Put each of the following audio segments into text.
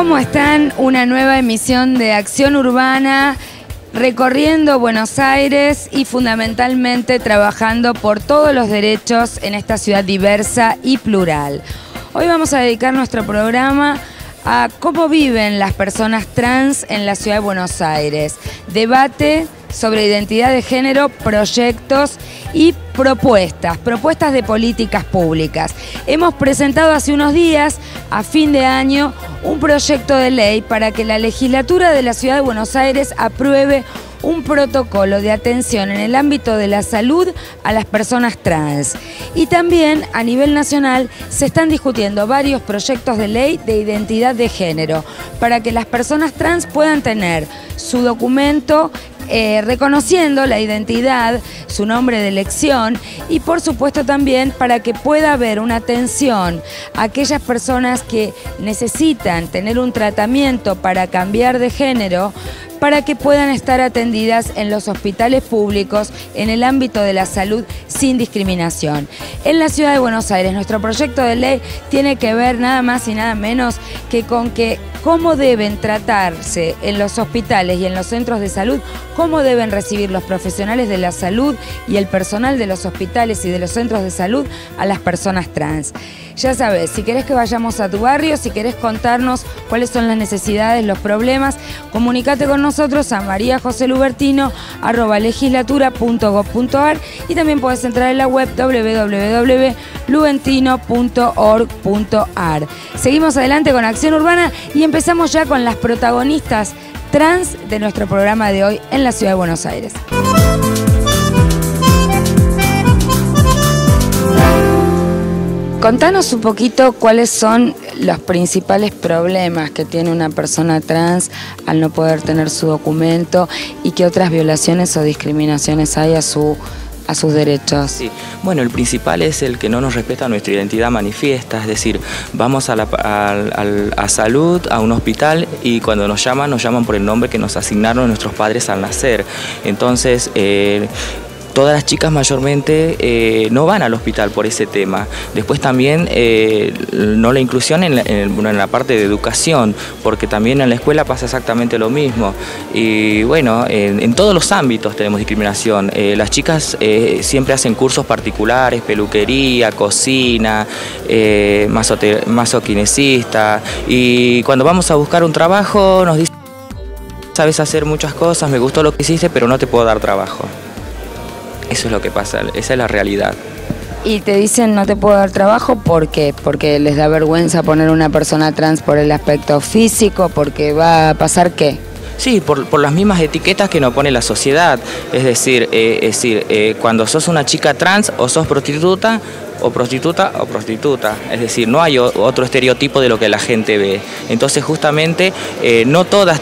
¿Cómo están? Una nueva emisión de Acción Urbana, recorriendo Buenos Aires y fundamentalmente trabajando por todos los derechos en esta ciudad diversa y plural. Hoy vamos a dedicar nuestro programa a cómo viven las personas trans en la ciudad de Buenos Aires. Debate sobre identidad de género, proyectos y propuestas de políticas públicas. Hemos presentado hace unos días, a fin de año, un proyecto de ley para que la legislatura de la ciudad de Buenos Aires apruebe un protocolo de atención en el ámbito de la salud a las personas trans. Y también a nivel nacional se están discutiendo varios proyectos de ley de identidad de género para que las personas trans puedan tener su documento reconociendo la identidad, su nombre de elección y por supuesto también para que pueda haber una atención a aquellas personas que necesitan tener un tratamiento para cambiar de género, para que puedan estar atendidas en los hospitales públicos en el ámbito de la salud sin discriminación. En la ciudad de Buenos Aires, nuestro proyecto de ley tiene que ver nada más y nada menos que con cómo deben tratarse en los hospitales y en los centros de salud, cómo deben recibir los profesionales de la salud y el personal de los hospitales y de los centros de salud a las personas trans. Ya sabes, si querés que vayamos a tu barrio, si querés contarnos cuáles son las necesidades, los problemas, comunicate con nosotros a mariajoselubertino@legislatura.gov.ar y también podés entrar en la web www.lubentino.org.ar. Seguimos adelante con Acción Urbana y empezamos ya con las protagonistas trans de nuestro programa de hoy en la ciudad de Buenos Aires. Contanos un poquito cuáles son los principales problemas que tiene una persona trans al no poder tener su documento y qué otras violaciones o discriminaciones hay a sus derechos. Sí, bueno, el principal es el que no nos respeta nuestra identidad manifiesta, es decir, vamos a salud, a un hospital y cuando nos llaman por el nombre que nos asignaron nuestros padres al nacer. Entonces, todas las chicas mayormente no van al hospital por ese tema. Después también no la inclusión en la parte de educación, porque también en la escuela pasa exactamente lo mismo. Y bueno, en todos los ámbitos tenemos discriminación. Las chicas siempre hacen cursos particulares, peluquería, cocina, masoquinesista. Y cuando vamos a buscar un trabajo nos dicen, sabes hacer muchas cosas, me gustó lo que hiciste, pero no te puedo dar trabajo. Eso es lo que pasa, esa es la realidad. Y te dicen no te puedo dar trabajo, ¿por qué? Porque les da vergüenza poner una persona trans por el aspecto físico, porque va a pasar ¿qué? Sí, por las mismas etiquetas que nos pone la sociedad. Es decir, cuando sos una chica trans o sos prostituta, es decir, no hay otro estereotipo de lo que la gente ve. Entonces justamente no todas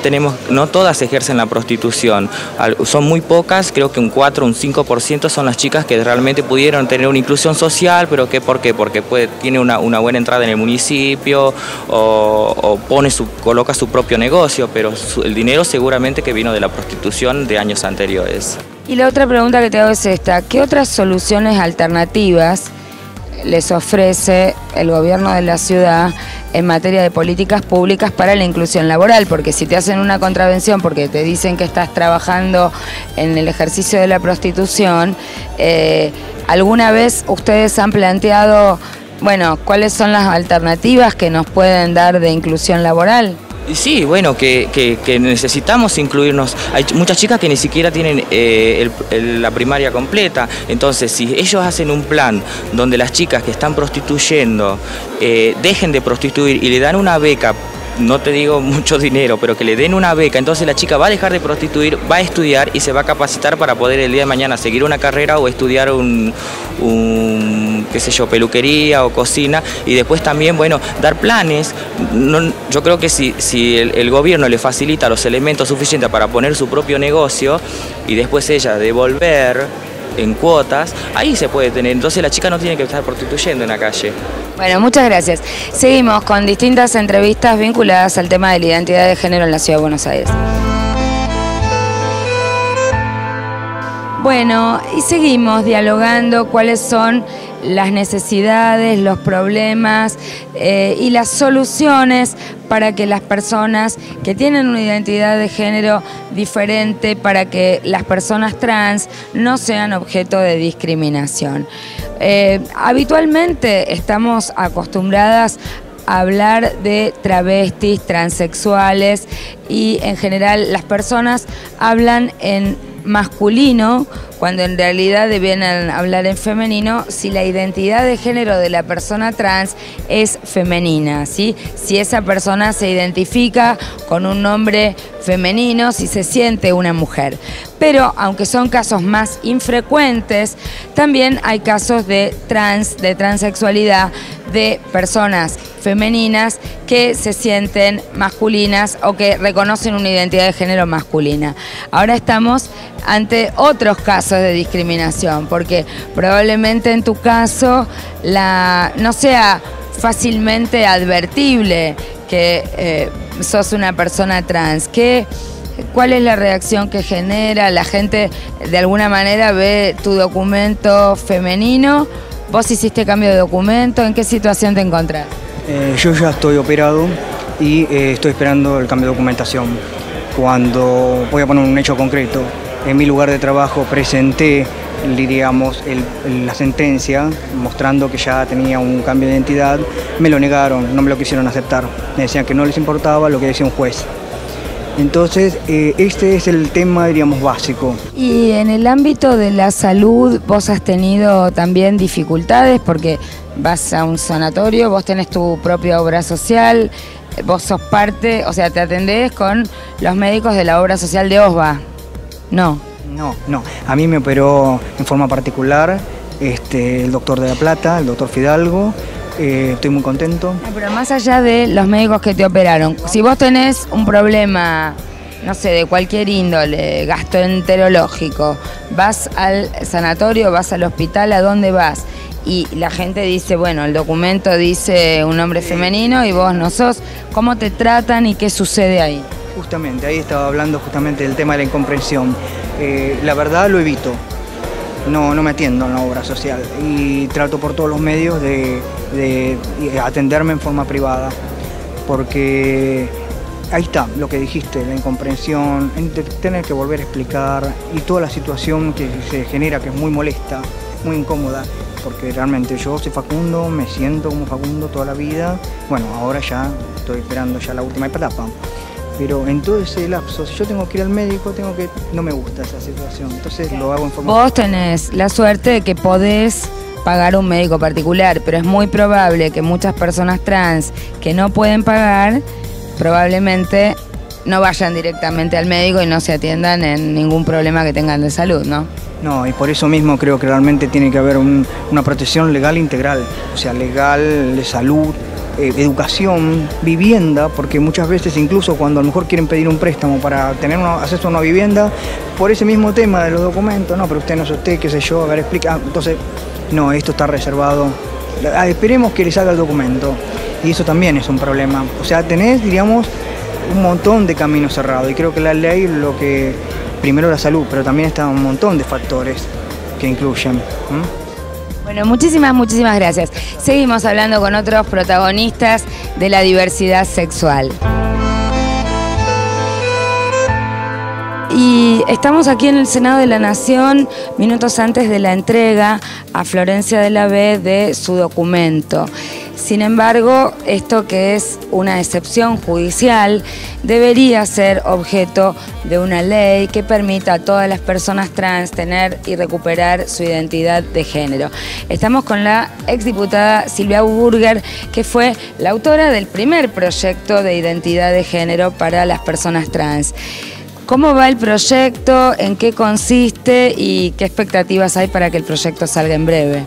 ejercen la prostitución, son muy pocas, creo que un 4 o un 5% son las chicas que realmente pudieron tener una inclusión social, pero ¿por qué? Porque tiene una buena entrada en el municipio o coloca su propio negocio, pero el dinero seguramente que vino de la prostitución de años anteriores. Y la otra pregunta que te hago es esta, ¿qué otras soluciones alternativas les ofrece el gobierno de la ciudad en materia de políticas públicas para la inclusión laboral? Porque si te hacen una contravención porque te dicen que estás trabajando en el ejercicio de la prostitución, ¿alguna vez ustedes han planteado, bueno, cuáles son las alternativas que nos pueden dar de inclusión laboral? Sí, bueno, que necesitamos incluirnos. Hay muchas chicas que ni siquiera tienen la primaria completa. Entonces, si ellos hacen un plan donde las chicas que están prostituyendo dejen de prostituir y le dan una beca, no te digo mucho dinero, pero que le den una beca, entonces la chica va a dejar de prostituir, va a estudiar y se va a capacitar para poder el día de mañana seguir una carrera o estudiar qué sé yo, peluquería o cocina, y después también, bueno, dar planes. Yo creo que si el gobierno le facilita los elementos suficientes para poner su propio negocio y después ella devolver en cuotas, ahí se puede tener, entonces la chica no tiene que estar prostituyendo en la calle. Bueno, muchas gracias. Seguimos con distintas entrevistas vinculadas al tema de la identidad de género en la ciudad de Buenos Aires. Bueno, y seguimos dialogando cuáles son las necesidades, los problemas y las soluciones para que las personas que tienen una identidad de género diferente, para que las personas trans no sean objeto de discriminación. Habitualmente estamos acostumbradas a hablar de travestis, transexuales y en general las personas hablan en masculino cuando en realidad debieran hablar en femenino si la identidad de género de la persona trans es femenina, ¿sí? Si esa persona se identifica con un nombre femenino, si se siente una mujer. Pero aunque son casos más infrecuentes, también hay casos de transexualidad, de personas femeninas que se sienten masculinas o que reconocen una identidad de género masculina. Ahora estamos ante otros casos de discriminación, porque probablemente en tu caso no sea fácilmente advertible que sos una persona trans. ¿Cuál es la reacción que genera? La gente de alguna manera ve tu documento femenino. ¿Vos hiciste cambio de documento? ¿En qué situación te encontrás? Yo ya estoy operado y estoy esperando el cambio de documentación. Cuando voy a poner un hecho concreto, en mi lugar de trabajo presenté, diríamos, la sentencia mostrando que ya tenía un cambio de identidad, me lo negaron, no me lo quisieron aceptar. Me decían que no les importaba lo que decía un juez. Entonces, este es el tema, diríamos, básico. Y en el ámbito de la salud, vos has tenido también dificultades porque vas a un sanatorio, vos tenés tu propia obra social, vos sos parte, o sea, te atendés con los médicos de la obra social de OSBA. No. No. A mí me operó en forma particular el doctor de La Plata, el doctor Fidalgo. Estoy muy contento. Pero más allá de los médicos que te operaron, si vos tenés un problema, no sé, de cualquier índole, gastroenterológico, vas al sanatorio, vas al hospital, ¿a dónde vas? Y la gente dice, bueno, el documento dice un nombre femenino y vos no sos. ¿Cómo te tratan y qué sucede ahí? Justamente, ahí estaba hablando justamente del tema de la incomprensión. La verdad lo evito. No me atiendo en la obra social y trato por todos los medios de atenderme en forma privada, porque ahí está lo que dijiste, la incomprensión, tener que volver a explicar y toda la situación que se genera, que es muy molesta, muy incómoda, porque realmente yo soy Facundo, me siento como Facundo toda la vida. Bueno, ahora ya estoy esperando ya la última etapa. Pero en todo ese lapso, si yo tengo que ir al médico, no me gusta esa situación, entonces lo hago en forma... Vos tenés la suerte de que podés pagar un médico particular, pero es muy probable que muchas personas trans que no pueden pagar, probablemente no vayan directamente al médico y no se atiendan en ningún problema que tengan de salud, ¿no? No, y por eso mismo creo que realmente tiene que haber una protección legal integral, o sea, legal, de salud, educación, vivienda, porque muchas veces incluso cuando a lo mejor quieren pedir un préstamo para tener acceso a una vivienda, por ese mismo tema de los documentos, no, pero usted no es usted, qué sé yo, a ver, explica, entonces, no, esto está reservado, esperemos que les haga el documento, y eso también es un problema, o sea, tenés, diríamos, un montón de caminos cerrados, y creo que la ley, primero la salud, pero también está un montón de factores que incluyen. Bueno, muchísimas gracias. Seguimos hablando con otros protagonistas de la diversidad sexual. Y estamos aquí en el Senado de la Nación, minutos antes de la entrega a Florencia de la B de su documento. Sin embargo, esto que es una excepción judicial debería ser objeto de una ley que permita a todas las personas trans tener y recuperar su identidad de género. Estamos con la exdiputada Silvia Burger, que fue la autora del primer proyecto de identidad de género para las personas trans. ¿Cómo va el proyecto? ¿En qué consiste? ¿Y qué expectativas hay para que el proyecto salga en breve?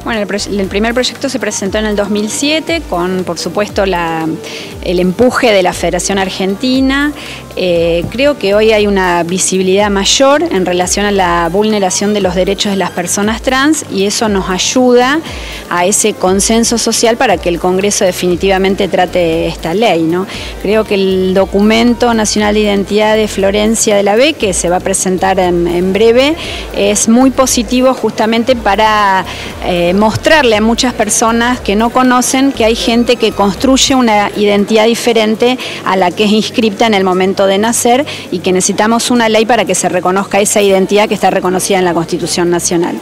Bueno, el primer proyecto se presentó en el 2007 con, por supuesto, el empuje de la Federación Argentina. Creo que hoy hay una visibilidad mayor en relación a la vulneración de los derechos de las personas trans y eso nos ayuda a ese consenso social para que el Congreso definitivamente trate esta ley, ¿no? Creo que el documento nacional de identidad de Florencia de la B, que se va a presentar en breve, es muy positivo justamente para mostrarle a muchas personas que no conocen que hay gente que construye una identidad diferente a la que es inscripta en el momento de nacer y que necesitamos una ley para que se reconozca esa identidad que está reconocida en la Constitución Nacional.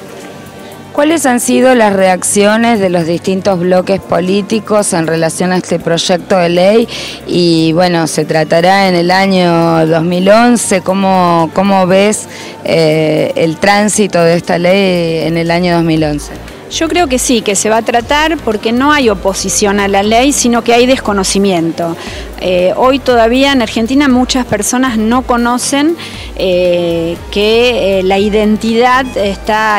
¿Cuáles han sido las reacciones de los distintos bloques políticos en relación a este proyecto de ley? Y bueno, se tratará en el año 2011. ¿Cómo ves el tránsito de esta ley en el año 2011? Yo creo que sí, que se va a tratar porque no hay oposición a la ley, sino que hay desconocimiento. Hoy todavía en Argentina muchas personas no conocen que la identidad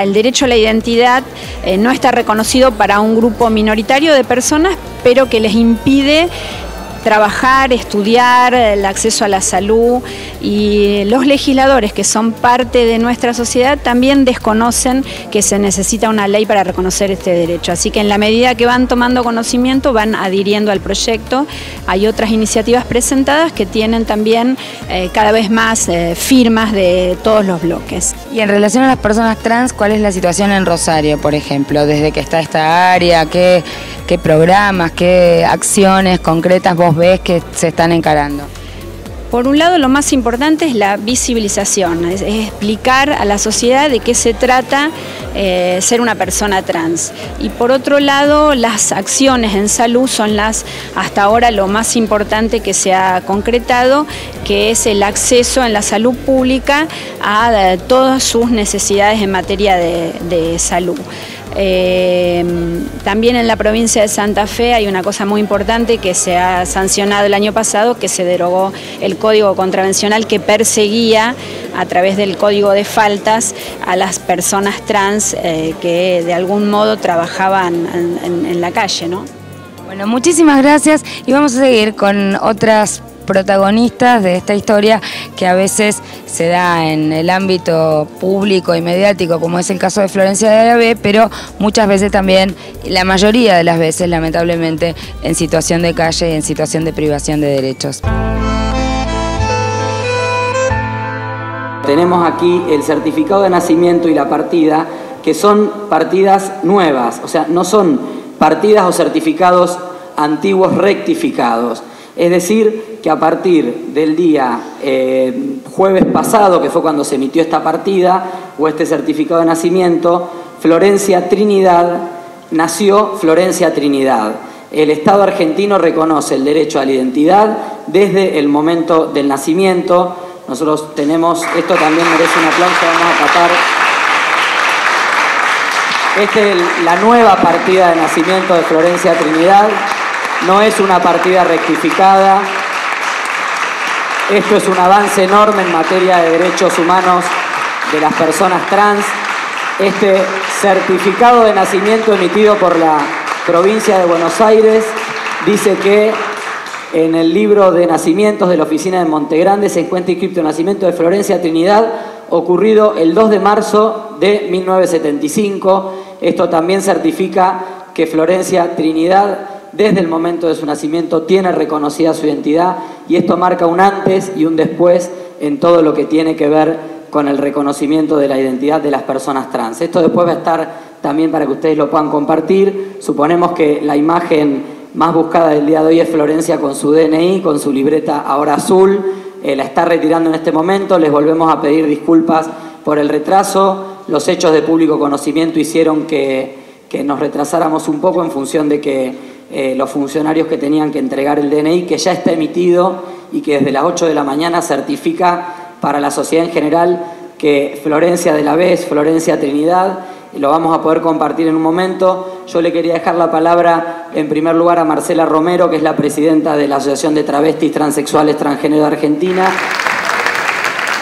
el derecho a la identidad no está reconocido para un grupo minoritario de personas, pero que les impide trabajar, estudiar, el acceso a la salud, y los legisladores que son parte de nuestra sociedad también desconocen que se necesita una ley para reconocer este derecho. Así que en la medida que van tomando conocimiento van adhiriendo al proyecto. Hay otras iniciativas presentadas que tienen también cada vez más firmas de todos los bloques. Y en relación a las personas trans, ¿cuál es la situación en Rosario, por ejemplo? Desde que está esta área, ¿qué programas, qué acciones concretas vos ves que se están encarando? Por un lado, lo más importante es la visibilización, es explicar a la sociedad de qué se trata ser una persona trans. Y por otro lado, las acciones en salud son hasta ahora lo más importante que se ha concretado, que es el acceso en la salud pública a todas sus necesidades en materia de salud. También en la provincia de Santa Fe hay una cosa muy importante que se ha sancionado el año pasado, que se derogó el Código Contravencional que perseguía a través del Código de Faltas a las personas trans que de algún modo trabajaban en la calle, ¿no? Bueno, muchísimas gracias y vamos a seguir con otras protagonistas de esta historia que a veces se da en el ámbito público y mediático, como es el caso de Florencia de la B, pero muchas veces también, la mayoría de las veces, lamentablemente, en situación de calle y en situación de privación de derechos. Tenemos aquí el certificado de nacimiento y la partida, que son partidas nuevas, o sea, no son partidas o certificados antiguos rectificados. Es decir, que a partir del día jueves pasado, que fue cuando se emitió esta partida o este certificado de nacimiento, Florencia Trinidad nació Florencia Trinidad. El Estado argentino reconoce el derecho a la identidad desde el momento del nacimiento. Nosotros tenemos, esto también merece un aplauso, vamos a tratar. Esta es la nueva partida de nacimiento de Florencia Trinidad. No es una partida rectificada. Esto es un avance enorme en materia de derechos humanos de las personas trans. Este certificado de nacimiento emitido por la provincia de Buenos Aires dice que en el libro de nacimientos de la oficina de Montegrande se encuentra inscrito el nacimiento de Florencia Trinidad, ocurrido el 2 de marzo de 1975. Esto también certifica que Florencia Trinidad, desde el momento de su nacimiento, tiene reconocida su identidad, y esto marca un antes y un después en todo lo que tiene que ver con el reconocimiento de la identidad de las personas trans. Esto después va a estar también para que ustedes lo puedan compartir. Suponemos que la imagen más buscada del día de hoy es Florencia con su DNI, con su libreta ahora azul. La está retirando en este momento. Les volvemos a pedir disculpas por el retraso. Los hechos de público conocimiento hicieron que nos retrasáramos un poco en función de que los funcionarios que tenían que entregar el DNI, que ya está emitido y que desde las 8 de la mañana certifica para la sociedad en general que Florencia de la B es Florencia Trinidad. Lo vamos a poder compartir en un momento. Yo le quería dejar la palabra en primer lugar a Marcela Romero, que es la presidenta de la Asociación de Travestis, Transexuales, Transgénero de Argentina.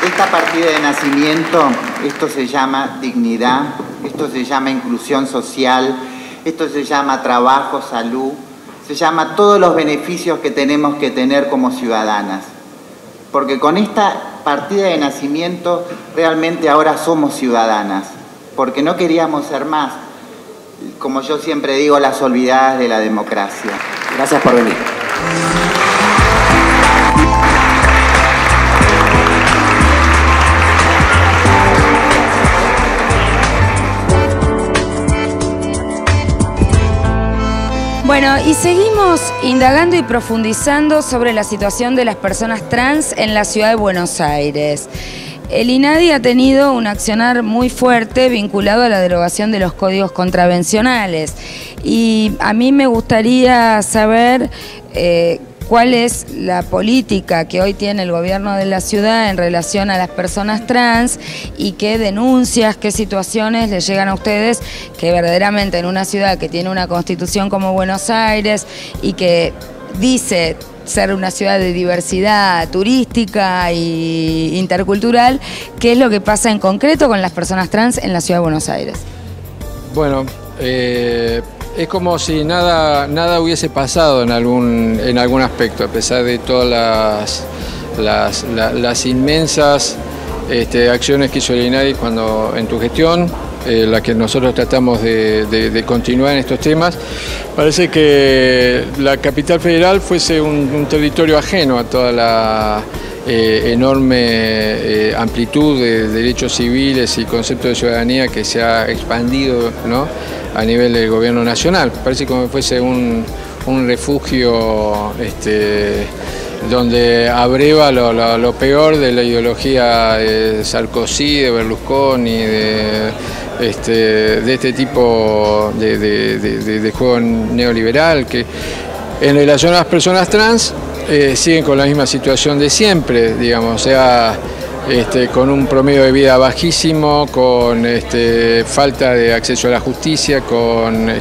Esta partida de nacimiento, esto se llama dignidad, esto se llama inclusión social, esto se llama trabajo, salud, se llama todos los beneficios que tenemos que tener como ciudadanas. Porque con esta partida de nacimiento realmente ahora somos ciudadanas, porque no queríamos ser más, como yo siempre digo, las olvidadas de la democracia. Gracias por venir. Bueno, y seguimos indagando y profundizando sobre la situación de las personas trans en la ciudad de Buenos Aires. El INADI ha tenido un accionar muy fuerte vinculado a la derogación de los códigos contravencionales. Y a mí me gustaría saber cuál es la política que hoy tiene el gobierno de la ciudad en relación a las personas trans y qué denuncias, qué situaciones les llegan a ustedes que verdaderamente en una ciudad que tiene una constitución como Buenos Aires y que dice ser una ciudad de diversidad turística e intercultural, ¿qué es lo que pasa en concreto con las personas trans en la ciudad de Buenos Aires? Bueno, es como si nada hubiese pasado en algún aspecto, a pesar de todas las inmensas acciones que hizo el INADI cuando en tu gestión, la que nosotros tratamos de continuar en estos temas. Parece que la capital federal fuese un territorio ajeno a toda la enorme amplitud de derechos civiles y conceptos de ciudadanía que se ha expandido, ¿no?, a nivel del gobierno nacional. Parece como si fuese un refugio donde abreva lo peor de la ideología de Sarkozy, de Berlusconi, de este tipo de juego neoliberal, que en relación a las personas trans siguen con la misma situación de siempre, digamos, o sea, con un promedio de vida bajísimo, con falta de acceso a la justicia, con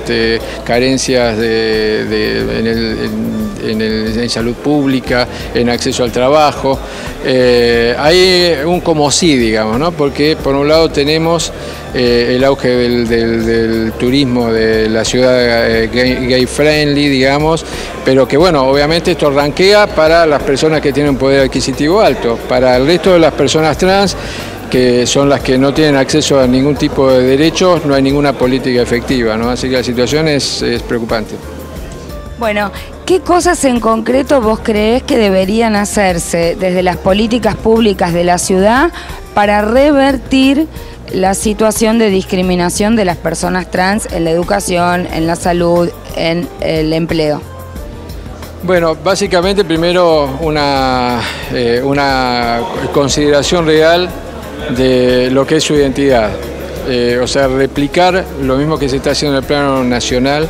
carencias en salud pública, en acceso al trabajo. Hay un como sí, digamos, ¿no? Porque por un lado tenemos el auge del turismo de la ciudad gay friendly, digamos, pero que bueno, obviamente esto ranquea para las personas que tienen un poder adquisitivo alto. Para el resto de las personas trans, que son las que no tienen acceso a ningún tipo de derechos, no hay ninguna política efectiva, ¿no? Así que la situación es preocupante. Bueno, ¿qué cosas en concreto vos creés que deberían hacerse desde las políticas públicas de la ciudad para revertir la situación de discriminación de las personas trans en la educación, en la salud, en el empleo? Bueno, básicamente primero una consideración real de lo que es su identidad, o sea, replicar lo mismo que se está haciendo en el plano nacional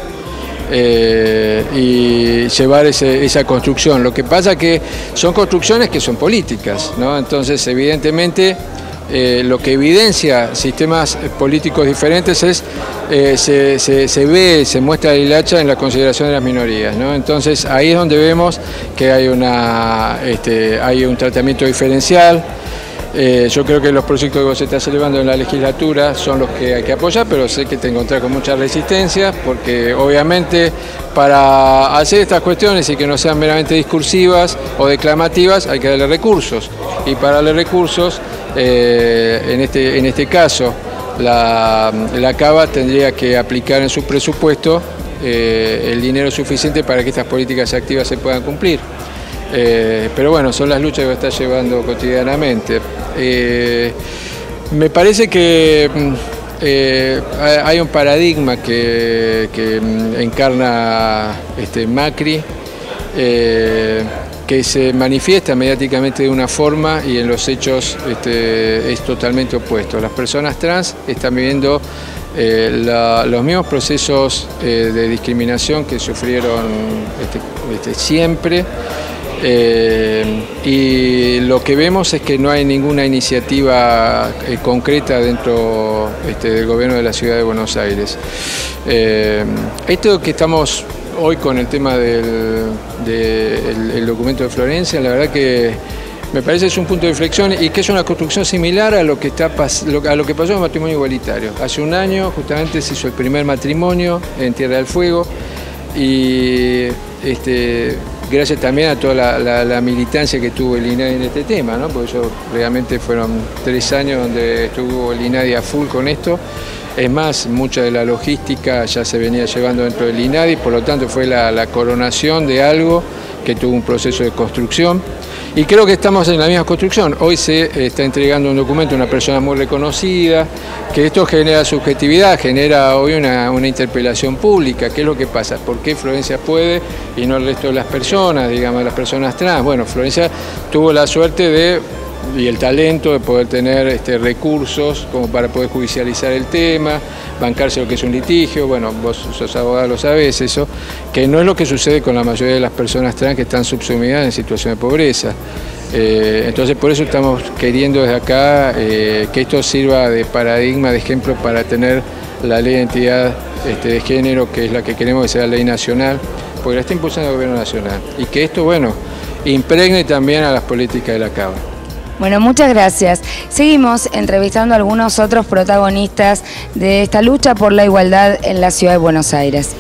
y llevar esa construcción. Lo que pasa que son construcciones que son políticas, ¿no? Entonces, evidentemente, lo que evidencia sistemas políticos diferentes es se muestra la hilacha en la consideración de las minorías, ¿no? Entonces ahí es donde vemos que hay un tratamiento diferencial. Yo creo que los proyectos que vos estás elevando en la legislatura son los que hay que apoyar, pero sé que te encontrás con muchas resistencias, porque obviamente para hacer estas cuestiones y que no sean meramente discursivas o declamativas hay que darle recursos, y para darle recursos en este caso la CABA tendría que aplicar en su presupuesto el dinero suficiente para que estas políticas activas se puedan cumplir. Pero bueno, son las luchas que está llevando cotidianamente. Me parece que hay un paradigma que encarna Macri, que se manifiesta mediáticamente de una forma y en los hechos es totalmente opuesto. Las personas trans están viviendo los mismos procesos de discriminación que sufrieron siempre. Y lo que vemos es que no hay ninguna iniciativa concreta dentro del gobierno de la ciudad de Buenos Aires. Esto que estamos hoy con el tema del documento de Florencia, la verdad que me parece que es un punto de inflexión y que es una construcción similar a lo que pasó en el matrimonio igualitario. Hace un año justamente se hizo el primer matrimonio en Tierra del Fuego y gracias también a toda la militancia que tuvo el INADI en este tema, ¿no? Porque realmente fueron 3 años donde estuvo el INADI a full con esto. Es más, mucha de la logística ya se venía llevando dentro del INADI, por lo tanto fue la coronación de algo que tuvo un proceso de construcción. Y creo que estamos en la misma construcción. Hoy se está entregando un documento a una persona muy reconocida, que esto genera subjetividad, genera hoy una interpelación pública. ¿Qué es lo que pasa? ¿Por qué Florencia puede y no el resto de las personas, digamos, las personas trans? Bueno, Florencia tuvo la suerte y el talento de poder tener recursos como para poder judicializar el tema, bancarse lo que es un litigio. Bueno, vos sos abogado, lo sabés eso, que no es lo que sucede con la mayoría de las personas trans que están subsumidas en situación de pobreza. Entonces por eso estamos queriendo desde acá que esto sirva de paradigma, de ejemplo para tener la ley de identidad de género, que es la que queremos que sea ley nacional, porque la está impulsando el gobierno nacional, y que esto, bueno, impregne también a las políticas de la CABA. Bueno, muchas gracias. Seguimos entrevistando a algunos otros protagonistas de esta lucha por la igualdad en la ciudad de Buenos Aires.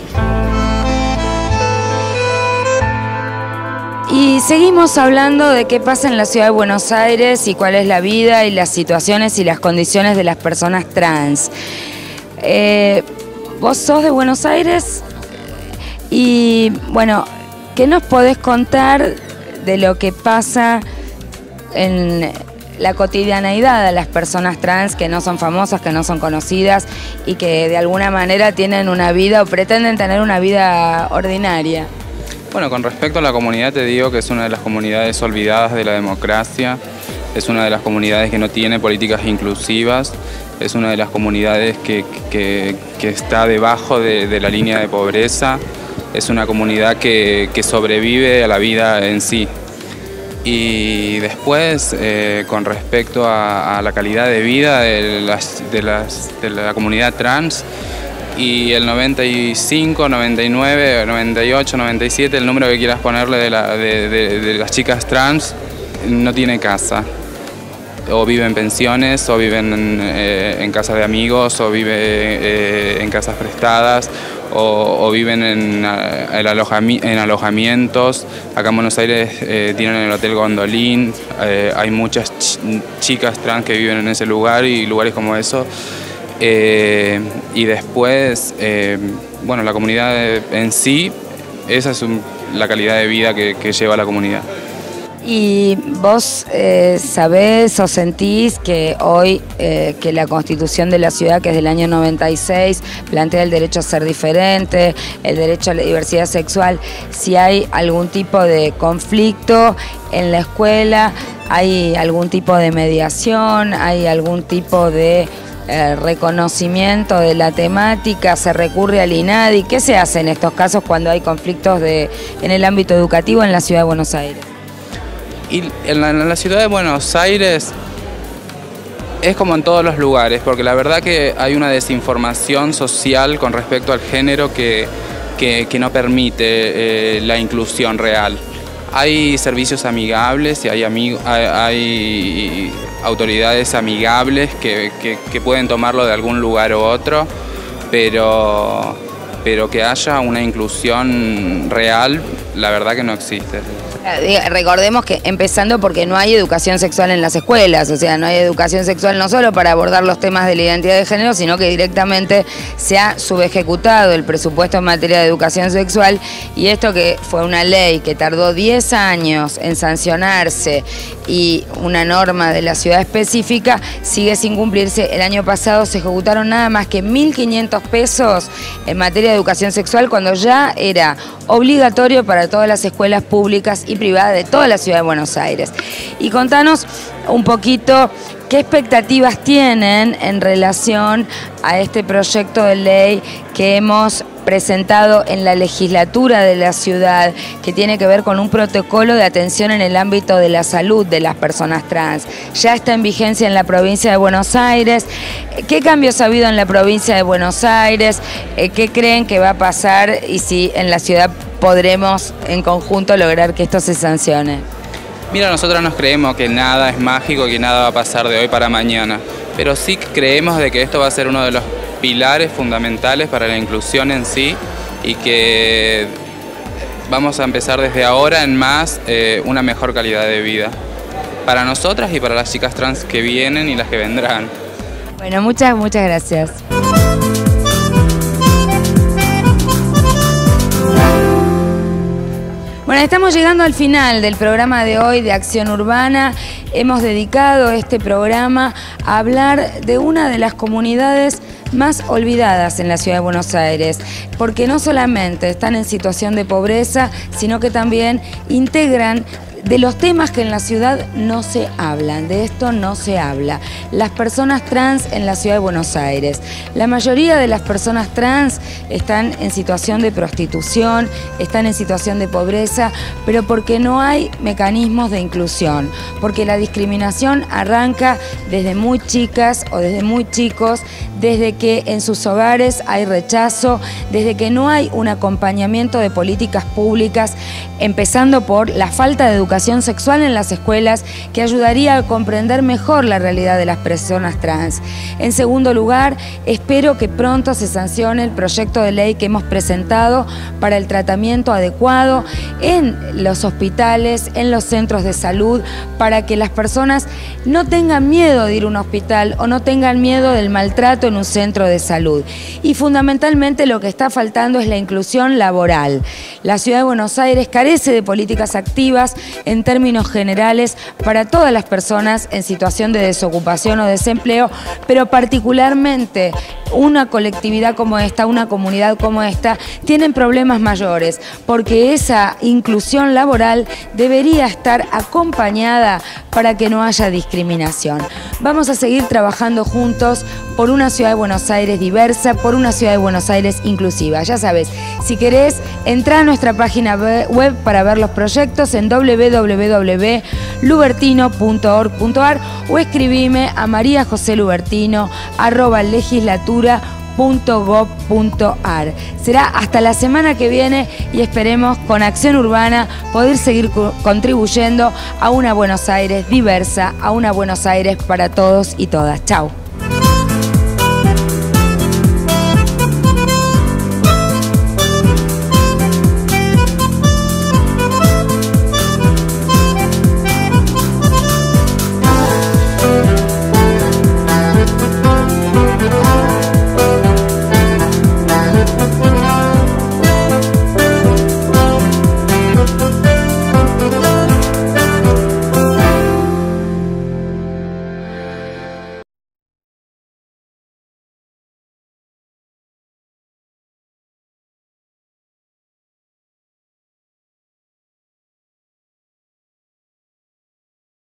Y seguimos hablando de qué pasa en la ciudad de Buenos Aires y cuál es la vida y las situaciones y las condiciones de las personas trans. Vos sos de Buenos Aires y, bueno, ¿qué nos podés contar de lo que pasa en la cotidianeidad de las personas trans que no son famosas, que no son conocidas y que de alguna manera tienen una vida o pretenden tener una vida ordinaria? Bueno, con respecto a la comunidad te digo que es una de las comunidades olvidadas de la democracia, es una de las comunidades que no tiene políticas inclusivas, es una de las comunidades que está debajo de la línea de pobreza, es una comunidad que sobrevive a la vida en sí. Y después, con respecto a la calidad de vida de la comunidad trans, y el 95, 99, 98, 97, el número que quieras ponerle de las chicas trans, no tiene casa. O vive en pensiones, o viven en casas de amigos, o vive en casas prestadas, o viven en alojamientos. Acá en Buenos Aires tienen el Hotel Gondolín, hay muchas chicas trans que viven en ese lugar y lugares como eso. Y después, bueno, la comunidad en sí, esa es la calidad de vida que lleva la comunidad. ¿Y vos sabés o sentís que hoy que la Constitución de la ciudad, que es del año 96, plantea el derecho a ser diferente, el derecho a la diversidad sexual, si hay algún tipo de conflicto en la escuela, hay algún tipo de mediación, hay algún tipo de reconocimiento de la temática, se recurre al INADI? ¿Qué se hace en estos casos cuando hay conflictos en el ámbito educativo en la ciudad de Buenos Aires? Y en la ciudad de Buenos Aires es como en todos los lugares, porque la verdad que hay una desinformación social con respecto al género que no permite la inclusión real. Hay servicios amigables y hay autoridades amigables que pueden tomarlo de algún lugar u otro, pero que haya una inclusión real, la verdad que no existe. Recordemos que empezando porque no hay educación sexual en las escuelas, o sea, no hay educación sexual no solo para abordar los temas de la identidad de género, sino que directamente se ha subejecutado el presupuesto en materia de educación sexual, y esto que fue una ley que tardó 10 años en sancionarse y una norma de la ciudad específica sigue sin cumplirse. El año pasado se ejecutaron nada más que 1.500 pesos en materia de educación sexual cuando ya era obligatorio para todas las escuelas públicas y privadas de toda la ciudad de Buenos Aires. Y contanos un poquito qué expectativas tienen en relación a este proyecto de ley que hemos presentado en la legislatura de la ciudad, que tiene que ver con un protocolo de atención en el ámbito de la salud de las personas trans. Ya está en vigencia en la provincia de Buenos Aires. ¿Qué cambios ha habido en la provincia de Buenos Aires? ¿Qué creen que va a pasar y si en la ciudad podremos en conjunto lograr que esto se sancione? Mira, nosotros nos creemos que nada es mágico y que nada va a pasar de hoy para mañana, pero sí creemos de que esto va a ser uno de los pilares fundamentales para la inclusión en sí, y que vamos a empezar desde ahora en más una mejor calidad de vida para nosotras y para las chicas trans que vienen y las que vendrán. Bueno, muchas gracias. Bueno, estamos llegando al final del programa de hoy de Acción Urbana. Hemos dedicado este programa a hablar de una de las comunidades más olvidadas en la ciudad de Buenos Aires, porque no solamente están en situación de pobreza, sino que también integran de los temas que en la ciudad no se hablan, de esto no se habla. Las personas trans en la ciudad de Buenos Aires. La mayoría de las personas trans están en situación de prostitución, están en situación de pobreza, pero porque no hay mecanismos de inclusión, porque la discriminación arranca desde muy chicas o desde muy chicos, desde que en sus hogares hay rechazo, desde que no hay un acompañamiento de políticas públicas, empezando por la falta de educación sexual en las escuelas, que ayudaría a comprender mejor la realidad de las personas trans. En segundo lugar, espero que pronto se sancione el proyecto de ley que hemos presentado para el tratamiento adecuado en los hospitales, en los centros de salud, para que las personas no tengan miedo de ir a un hospital o no tengan miedo del maltrato en un centro de salud. Y fundamentalmente lo que está faltando es la inclusión laboral. La ciudad de Buenos Aires carece de políticas activas en términos generales para todas las personas en situación de desocupación o desempleo, pero particularmente una colectividad como esta, una comunidad como esta, tienen problemas mayores, porque esa inclusión laboral debería estar acompañada para que no haya discriminación. Vamos a seguir trabajando juntos por una ciudad de Buenos Aires diversa, por una ciudad de Buenos Aires inclusiva. Ya sabes, si querés, entra a nuestra página web para ver los proyectos en www.lubertino.org.ar o escribime a mariajoselubertino@legislatura.gov.ar. Será hasta la semana que viene y esperemos con Acción Urbana poder seguir contribuyendo a una Buenos Aires diversa, a una Buenos Aires para todos y todas. Chau.